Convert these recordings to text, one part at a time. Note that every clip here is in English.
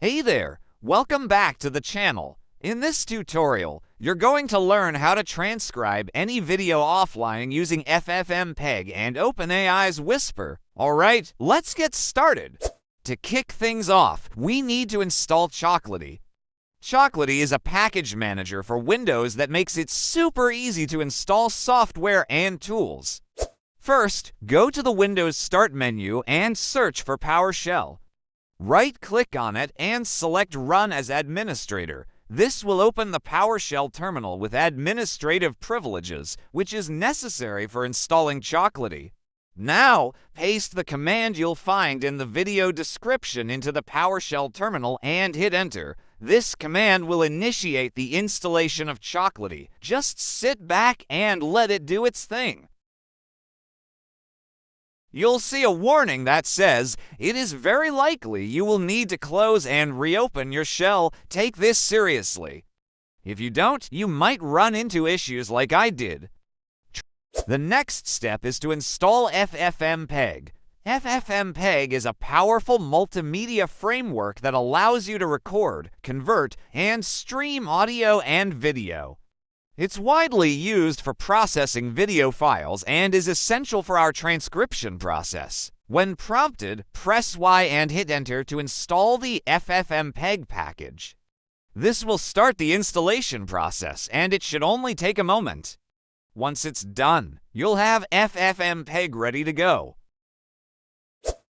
Hey there, welcome back to the channel. In this tutorial, you're going to learn how to transcribe any video offline using FFmpeg and OpenAI's Whisper. Alright, let's get started. To kick things off, we need to install Chocolatey. Chocolatey is a package manager for Windows that makes it super easy to install software and tools. First, go to the Windows Start menu and search for PowerShell. Right-click on it and select Run as Administrator. This will open the PowerShell terminal with administrative privileges, which is necessary for installing Chocolatey. Now, paste the command you'll find in the video description into the PowerShell terminal and hit Enter. This command will initiate the installation of Chocolatey. Just sit back and let it do its thing. You'll see a warning that says, "It is very likely you will need to close and reopen your shell. Take this seriously." If you don't, you might run into issues like I did. The next step is to install FFmpeg. FFmpeg is a powerful multimedia framework that allows you to record, convert, and stream audio and video. It's widely used for processing video files and is essential for our transcription process. When prompted, press Y and hit Enter to install the FFmpeg package. This will start the installation process, and it should only take a moment. Once it's done, you'll have FFmpeg ready to go.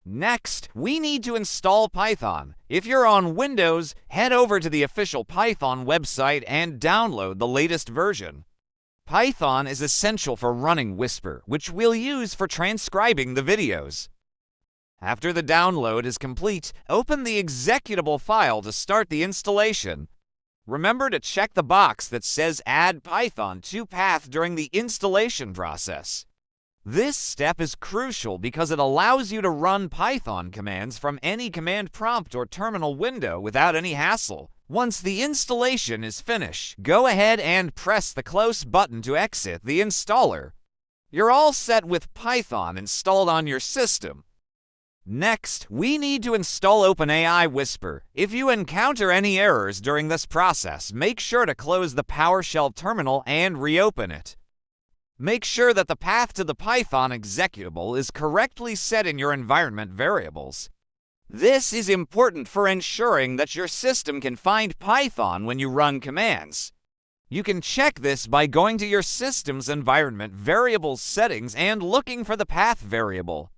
Next, we need to install Python. If you're on Windows, head over to the official Python website and download the latest version. Python is essential for running Whisper, which we'll use for transcribing the videos. After the download is complete, open the executable file to start the installation. Remember to check the box that says Add Python to Path during the installation process. This step is crucial because it allows you to run Python commands from any command prompt or terminal window without any hassle. Once the installation is finished, go ahead and press the close button to exit the installer. You're all set with Python installed on your system. Next, we need to install OpenAI Whisper. If you encounter any errors during this process, make sure to close the PowerShell terminal and reopen it. Make sure that the path to the Python executable is correctly set in your environment variables. This is important for ensuring that your system can find Python when you run commands. You can check this by going to your system's environment variables settings and looking for the path variable.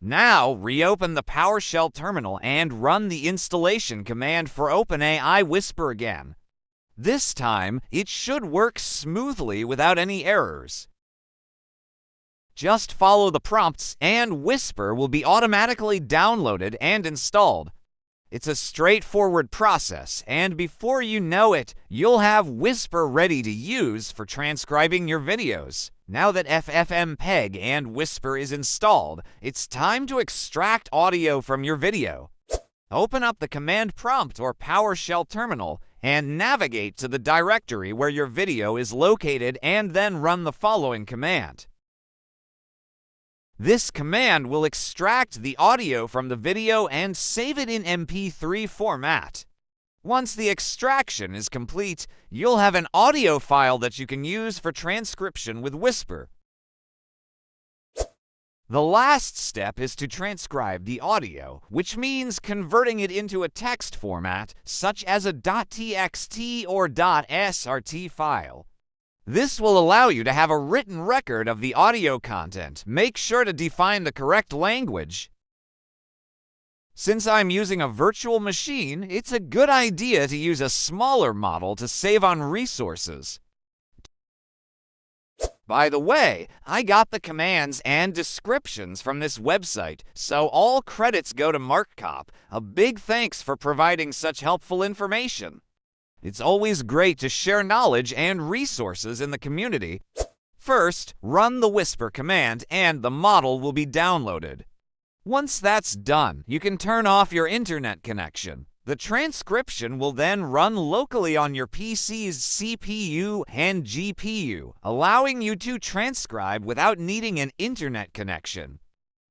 Now, reopen the PowerShell terminal and run the installation command for OpenAI Whisper again. This time, it should work smoothly without any errors. Just follow the prompts and Whisper will be automatically downloaded and installed. It's a straightforward process, and before you know it, you'll have Whisper ready to use for transcribing your videos. Now that FFmpeg and Whisper is installed, it's time to extract audio from your video. Open up the command prompt or PowerShell terminal and navigate to the directory where your video is located and then run the following command. This command will extract the audio from the video and save it in MP3 format. Once the extraction is complete, you'll have an audio file that you can use for transcription with Whisper. The last step is to transcribe the audio, which means converting it into a text format, such as a .txt or .srt file. This will allow you to have a written record of the audio content. Make sure to define the correct language. Since I'm using a virtual machine, it's a good idea to use a smaller model to save on resources. By the way, I got the commands and descriptions from this website, so all credits go to Markop. A big thanks for providing such helpful information. It's always great to share knowledge and resources in the community. First, run the Whisper command and the model will be downloaded. Once that's done, you can turn off your internet connection. The transcription will then run locally on your PC's CPU and GPU, allowing you to transcribe without needing an internet connection.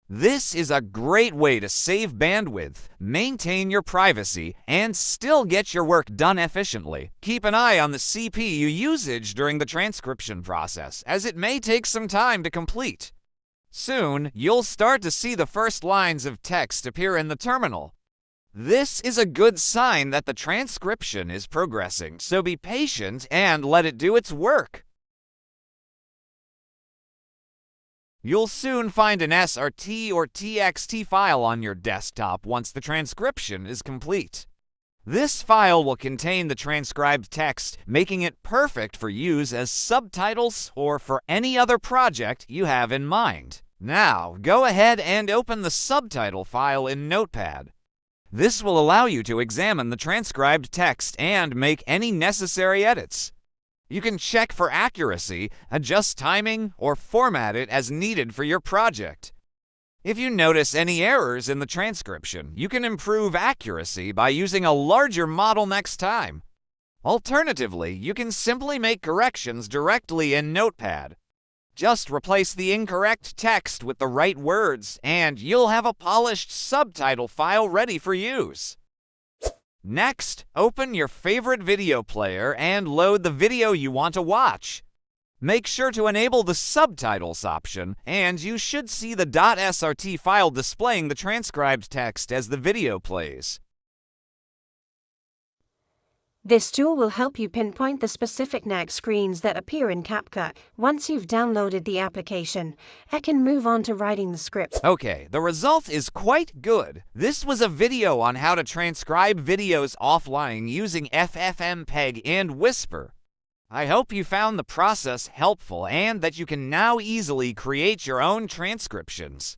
This is a great way to save bandwidth, maintain your privacy, and still get your work done efficiently. Keep an eye on the CPU usage during the transcription process, as it may take some time to complete. Soon, you'll start to see the first lines of text appear in the terminal. This is a good sign that the transcription is progressing, so be patient and let it do its work. You'll soon find an SRT or TXT file on your desktop once the transcription is complete. This file will contain the transcribed text, making it perfect for use as subtitles or for any other project you have in mind. Now, go ahead and open the subtitle file in Notepad. This will allow you to examine the transcribed text and make any necessary edits. You can check for accuracy, adjust timing, or format it as needed for your project. If you notice any errors in the transcription, you can improve accuracy by using a larger model next time. Alternatively, you can simply make corrections directly in Notepad. Just replace the incorrect text with the right words, and you'll have a polished subtitle file ready for use. Next, open your favorite video player and load the video you want to watch. Make sure to enable the subtitles option, and you should see the .srt file displaying the transcribed text as the video plays. This tool will help you pinpoint the specific NAC screens that appear in CapCut. Once you've downloaded the application, I can move on to writing the script. Okay, the result is quite good. This was a video on how to transcribe videos offline using FFmpeg and Whisper. I hope you found the process helpful and that you can now easily create your own transcriptions.